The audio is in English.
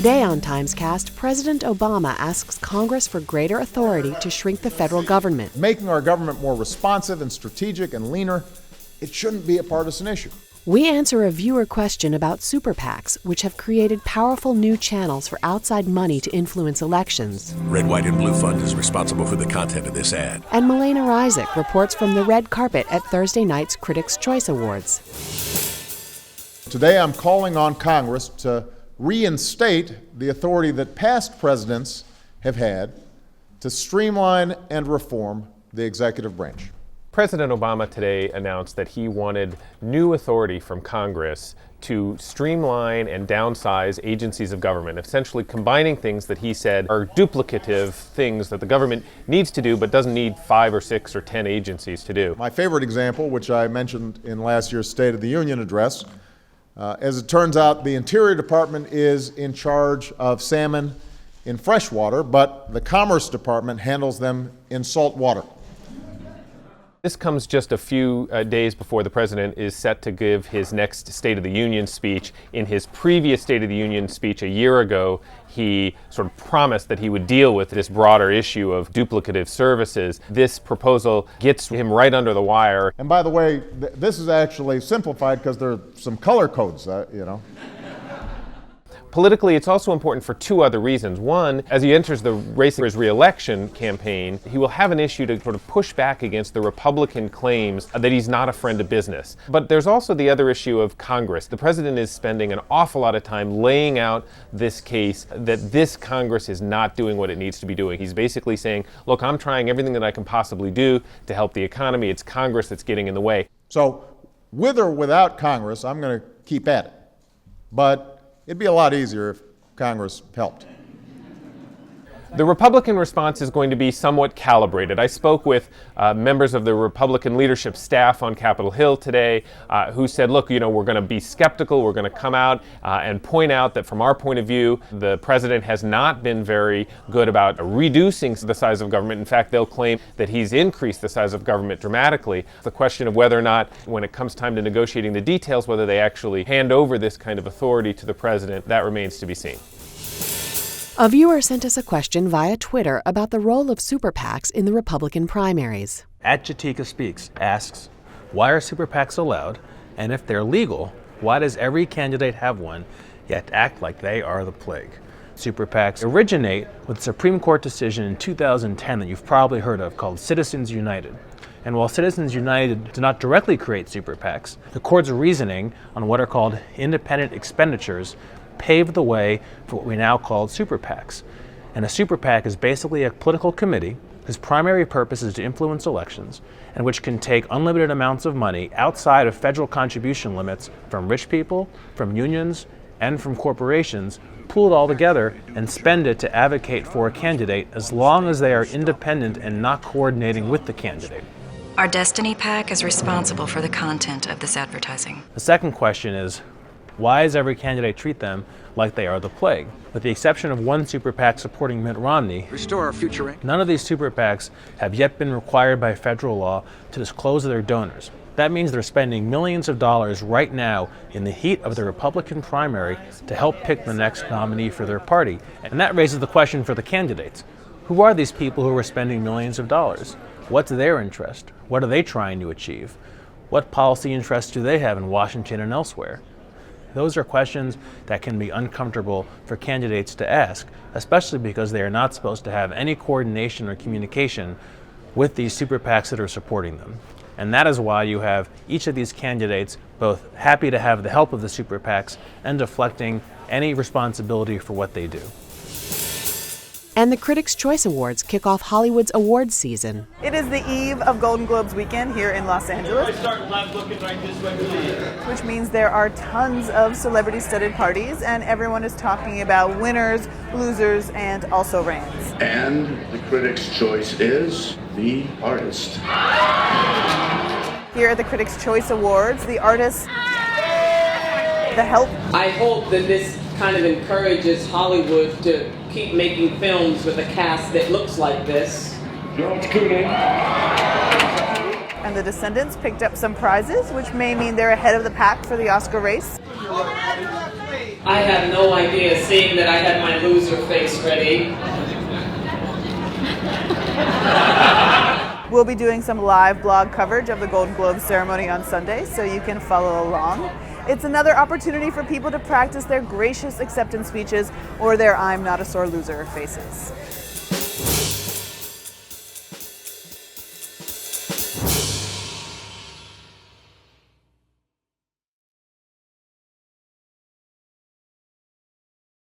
Today on TimesCast, President Obama asks Congress for greater authority to shrink the federal government. Making our government more responsive and strategic and leaner, it shouldn't be a partisan issue. We answer a viewer question about super PACs, which have created powerful new channels for outside money to influence elections. Red, White, and Blue Fund is responsible for the content of this ad. And Milena Reisig reports from the red carpet at Thursday night's Critics' Choice Awards. Today I'm calling on Congress to reinstate the authority that past presidents have had to streamline and reform the executive branch. President Obama today announced that he wanted new authority from Congress to streamline and downsize agencies of government, essentially combining things that he said are duplicative things that the government needs to do but doesn't need 5 or 6 or 10 agencies to do. My favorite example, which I mentioned in last year's State of the Union address, as it turns out, the Interior Department is in charge of salmon in freshwater, but the Commerce Department handles them in salt water. This comes just a few days before the president is set to give his next State of the Union speech. In his previous State of the Union speech a year ago, he sort of promised that he would deal with this broader issue of duplicative services. This proposal gets him right under the wire. And by the way, this is actually simplified because there are some color codes, Politically, it's also important for 2 other reasons. One, as he enters the race for his re-election campaign, he will have an issue to sort of push back against the Republican claims that he's not a friend of business. But there's also the other issue of Congress. The president is spending an awful lot of time laying out this case that this Congress is not doing what it needs to be doing. He's basically saying, look, I'm trying everything that I can possibly do to help the economy. It's Congress that's getting in the way. So with or without Congress, I'm going to keep at it. But it'd be a lot easier if Congress helped. The Republican response is going to be somewhat calibrated. I spoke with members of the Republican leadership staff on Capitol Hill today who said, look, we're going to be skeptical. We're going to come out and point out that from our point of view, the president has not been very good about reducing the size of government. In fact, they'll claim that he's increased the size of government dramatically. The question of whether or not, when it comes time to negotiating the details, whether they actually hand over this kind of authority to the president, that remains to be seen. A viewer sent us a question via Twitter about the role of super PACs in the Republican primaries. Jatika Speaks asks, why are super PACs allowed? And if they're legal, why does every candidate have one, yet act like they are the plague? Super PACs originate with a Supreme Court decision in 2010 that you've probably heard of called Citizens United. And while Citizens United did not directly create super PACs, the court's reasoning on what are called independent expenditures paved the way for what we now call super PACs. And a super PAC is basically a political committee whose primary purpose is to influence elections and which can take unlimited amounts of money outside of federal contribution limits from rich people, from unions, and from corporations, pool it all together and spend it to advocate for a candidate as long as they are independent and not coordinating with the candidate. Our Destiny PAC is responsible for the content of this advertising. The second question is, why does every candidate treat them like they are the plague? With the exception of one super PAC supporting Mitt Romney, Restore our future. none of these super PACs have yet been required by federal law to disclose their donors. That means they're spending millions of dollars right now in the heat of the Republican primary to help pick the next nominee for their party. And that raises the question for the candidates. Who are these people who are spending millions of dollars? What's their interest? What are they trying to achieve? What policy interests do they have in Washington and elsewhere? Those are questions that can be uncomfortable for candidates to ask, especially because they are not supposed to have any coordination or communication with these super PACs that are supporting them. And that is why you have each of these candidates both happy to have the help of the super PACs and deflecting any responsibility for what they do. And the Critics' Choice Awards kick off Hollywood's awards season. It is the eve of Golden Globes weekend here in Los Angeles, which means there are tons of celebrity-studded parties, and everyone is talking about winners, losers, and also reigns. And the Critics' Choice is the artist. Here at the Critics' Choice Awards, the artist, the help. I hope that this kind of encourages Hollywood to keep making films with a cast that looks like this. George Clooney. And the Descendants picked up some prizes, which may mean they're ahead of the pack for the Oscar race. I have no idea, seeing that I had my loser face ready. We'll be doing some live blog coverage of the Golden Globe ceremony on Sunday, so you can follow along. It's another opportunity for people to practice their gracious acceptance speeches or their I'm not a sore loser faces.